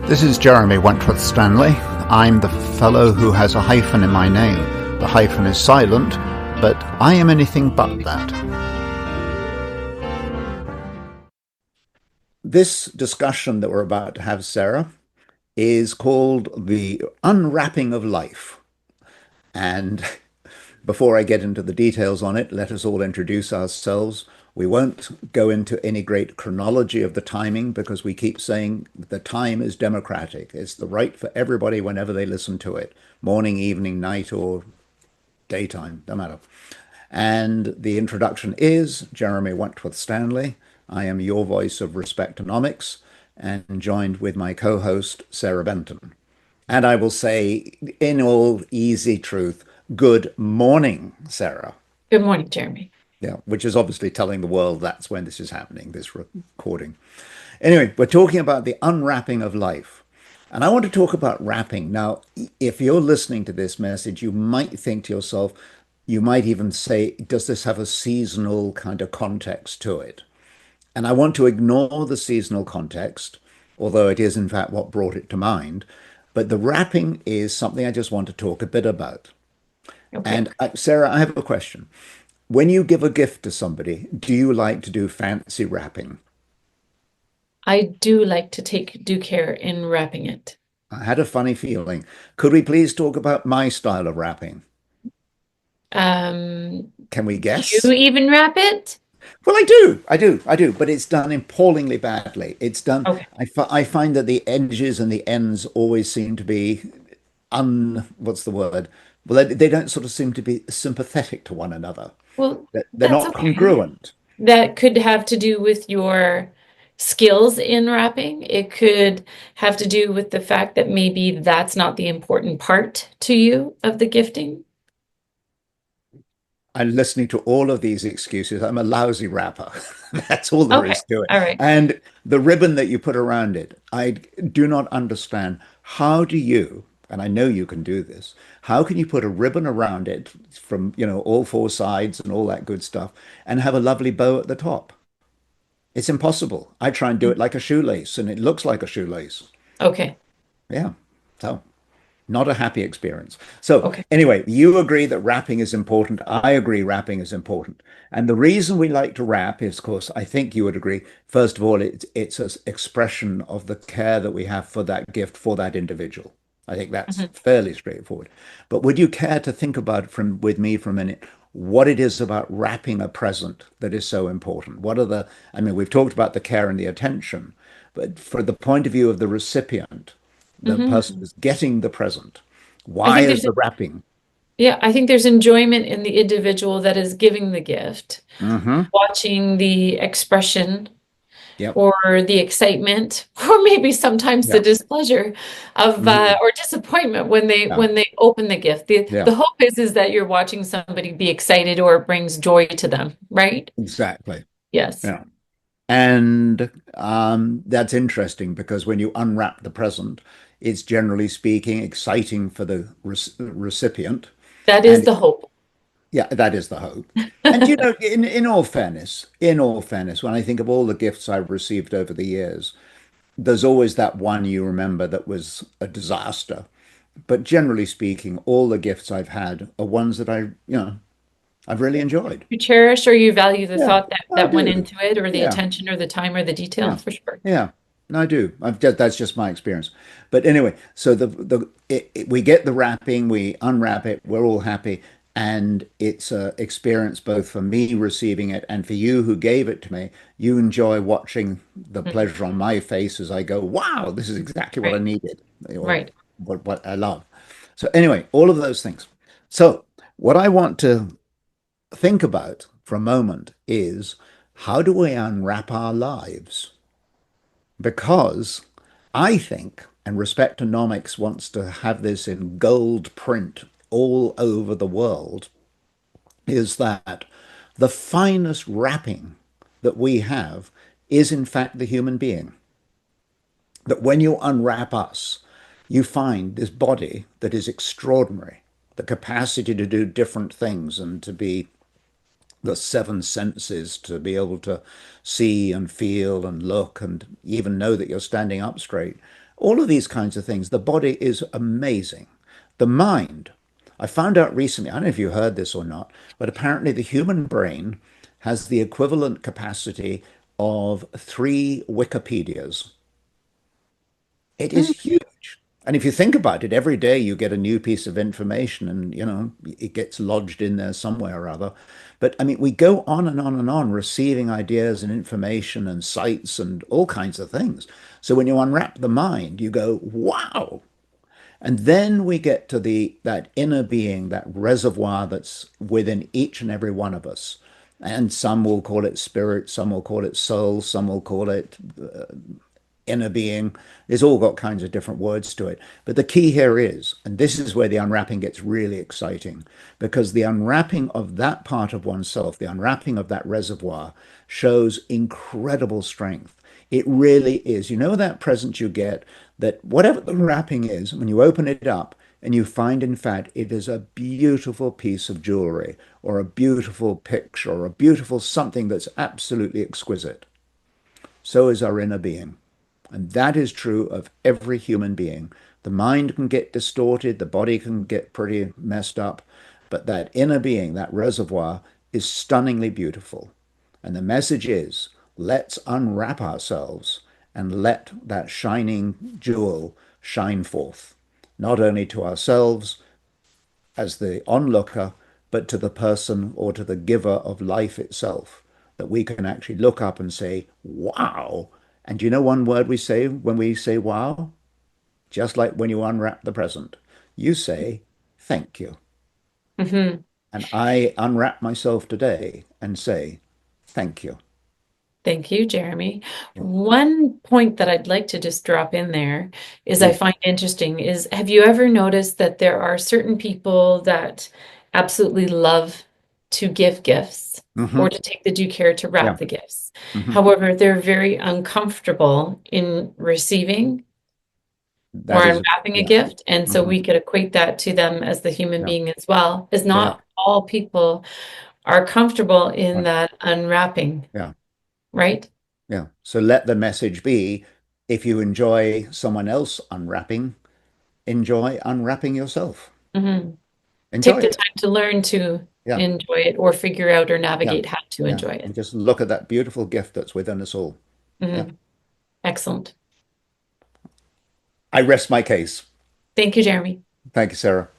This is Jeremy Wentworth-Stanley. I'm the fellow who has a hyphen in my name. The hyphen is silent, but I am anything but that. This discussion that we're about to have, Sarah, is called the Unwrapping of Life. And before I get into the details on it, let us all introduce ourselves. We won't go into any great chronology of the timing because we keep saying the time is democratic. It's the right for everybody whenever they listen to it, morning, evening, night, or daytime, no matter. And the introduction is Jeremy Wentworth-Stanley. I am your voice of Respectonomics and joined with my co-host, Sarah Benton. And I will say, in all easy truth, good morning, Sarah. Good morning, Jeremy. Yeah, which is obviously telling the world that's when this is happening, this recording. Anyway, we're talking about the unwrapping of life. And I want to talk about wrapping. Now, if you're listening to this message, you might think to yourself, you might even say, does this have a seasonal kind of context to it? And I want to ignore the seasonal context, although it is in fact what brought it to mind. But the wrapping is something I just want to talk a bit about. Okay. And Sarah, I have a question. When you give a gift to somebody, do you like to do fancy wrapping? I do like to take due care in wrapping it. I had a funny feeling. Could we please talk about my style of wrapping? Um, Can we do you guess? even wrap it? Well, I do, but it's done appallingly badly. It's done, Okay. I find that the edges and the ends always seem to be what's the word? Well, they don't sort of seem to be sympathetic to one another. Well, They're that's not okay. congruent. That could have to do with your skills in wrapping. It could have to do with the fact that maybe that's not the important part to you of the gifting. I'm listening to all of these excuses. I'm a lousy rapper. That's all there Okay. is to it. All right. And the ribbon that you put around it, I do not understand. How do you, and I know you can do this, how can you put a ribbon around it from, all four sides and all that good stuff and have a lovely bow at the top? It's impossible. I try and do it like a shoelace and it looks like a shoelace. Okay. Yeah. So not a happy experience. So Okay. anyway, you agree that rapping is important. I agree rapping is important. And the reason we like to rap is, of course, I think you would agree. First of all, it's an expression of the care that we have for that gift for that individual. I think that's Mhm. fairly straightforward. But would you care to think about from with me for a minute what it is about wrapping a present that is so important? What are I mean, we've talked about the care and the attention, but for the point of view of the recipient, the person Mhm. who's getting the present. I Why think is there's the wrapping? Yeah, I think there's enjoyment in the individual that is giving the gift, Mm-hmm. watching the expression Yep. or the excitement, or maybe sometimes the Yeah. displeasure of Mm. or disappointment when they Yeah. open the gift. The Yeah. the hope is that you're watching somebody be excited or it brings joy to them, right? Exactly. Yes. Yeah. And that's interesting because when you unwrap the present, it's generally speaking exciting for the recipient. That is And the hope. yeah, that is the hope. And in all fairness, when I think of all the gifts I've received over the years, there's always that one you remember that was a disaster. But generally speaking, all the gifts I've had are ones that I've really enjoyed. You cherish or you value the Yeah, thought that I went do. into it, or the Yeah, attention or the time or the detail, yeah, for sure. yeah. I do. That's just my experience. But anyway, so we get the wrapping, we unwrap it, we're all happy, and it's a experience both for me receiving it and for you who gave it to me. You enjoy watching the Mhm. pleasure on my face as I go, "Wow, this is exactly what I Right. needed," or Right. what I love. So anyway, all of those things. So what I want to think about for a moment is how do we unwrap our lives? Because I think, and Respectonomics wants to have this in gold print all over the world, is that the finest wrapping that we have is in fact the human being. That when you unwrap us, you find this body that is extraordinary, the capacity to do different things and to be the seven senses, to be able to see and feel and look and even know that you're standing up straight. All of these kinds of things. The body is amazing. The mind, I found out recently, I don't know if you heard this or not, but apparently the human brain has the equivalent capacity of three Wikipedias. It is Mm. huge. And if you think about it, every day you get a new piece of information and, it gets lodged in there somewhere or other. But I mean, we go on and on and on receiving ideas and information and sights and all kinds of things. So when you unwrap the mind, you go, wow. And then we get to that inner being, that reservoir that's within each and every one of us. And some will call it spirit, some will call it soul, some will call it inner being. It's all got kinds of different words to it. But the key here is, and this is where the unwrapping gets really exciting, because the unwrapping of that part of oneself, the unwrapping of that reservoir, shows incredible strength. It really is. You know that present you get, that whatever the wrapping is, when you open it up and you find, in fact, it is a beautiful piece of jewelry or a beautiful picture or a beautiful something that's absolutely exquisite. So is our inner being. And that is true of every human being. The mind can get distorted, the body can get pretty messed up, but that inner being, that reservoir, is stunningly beautiful. And the message is, let's unwrap ourselves and let that shining jewel shine forth, not only to ourselves as the onlooker, but to the person or to the giver of life itself, that we can actually look up and say, wow. And do you know one word we say when we say wow? Just like when you unwrap the present, you say, thank you. Hmm. And I unwrap myself today and say, thank you. Thank you, Jeremy. Yeah, One point that I'd like to just drop in there is I please. find interesting is have you ever noticed that there are certain people that absolutely love to give gifts Hmm. or to take the due care to wrap Yeah. the gifts? Hmm. However, they're very uncomfortable in receiving or That is, unwrapping a yeah. gift. And so Hmm. we could equate that to them as the human Yeah. being as well, is Yeah. not all people are comfortable in Right. that unwrapping, Yeah. right? Yeah. So let the message be, if you enjoy someone else unwrapping, enjoy unwrapping yourself. Hmm. Enjoy Take the it. time to learn to Yeah. enjoy it or figure out or Yeah. navigate how to Yeah. enjoy And it. just look at that beautiful gift that's within us all. Yeah. Hmm. Excellent. I rest my case. Thank you, Jeremy. Thank you, Sarah.